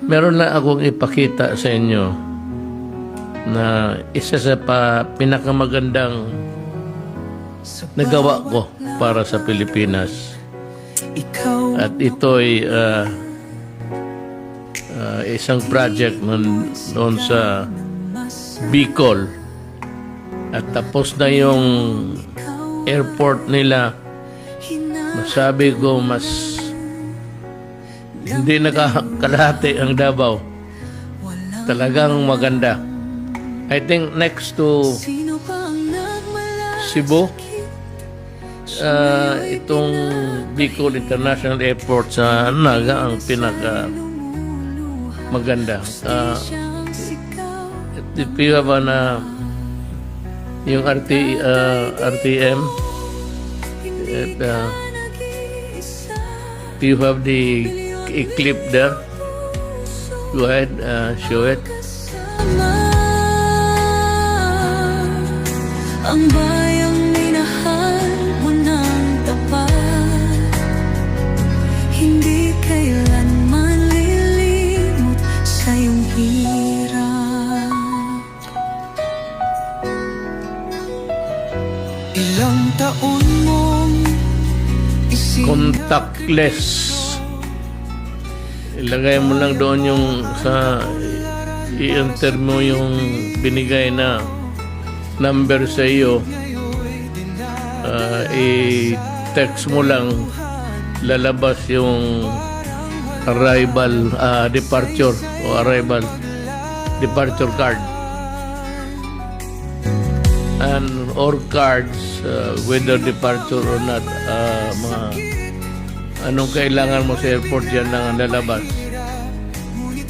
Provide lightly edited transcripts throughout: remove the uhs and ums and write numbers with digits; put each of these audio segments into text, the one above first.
Meron lang akong ipakita sa inyo na isa sa pinakamagandang nagawa ko para sa Pilipinas. At ito'y isang project noon sa Bicol. At tapos na yung airport nila. Masabi ko mas hindi nakakalahati ang Davao. Talagang maganda. I think next to Cebu, itong Bicol International Airport sa Naga ang pinaka maganda. If you have yung RTM, if you have the clip there, go ahead, show it. Ang bayang minahal mo ng tapat, hindi kailanman lilimot sa iyong hirap. Ilang taon mong Contactless. Ilagay mo lang doon yung i-enter mo yung binigay na number sa iyo. I-text mo lang, lalabas yung arrival, departure o arrival departure card and or cards, whether departure or not, anong kailangan mo sa airport, yan lang ang lalabas.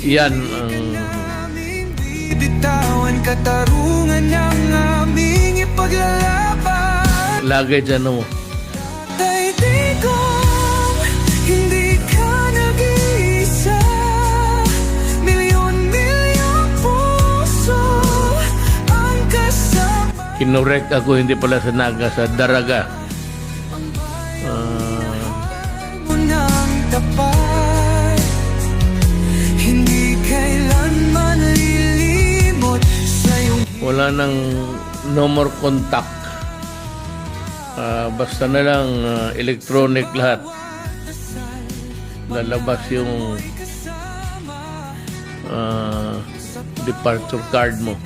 Yan ang bitawan katarungan ng aming ipaglalaban. Lagay dyan mo. Daigdigong hindi ka nag-iisa, milyon-milyong puso ang kasama. Kinorek ako, hindi pala sa Naga, sa Daraga. Mo ng tapat, hindi kailanman lilimot sa iyong Wala nang no more contact. Basta na lang electronic lahat. Lalabas yung departure card mo.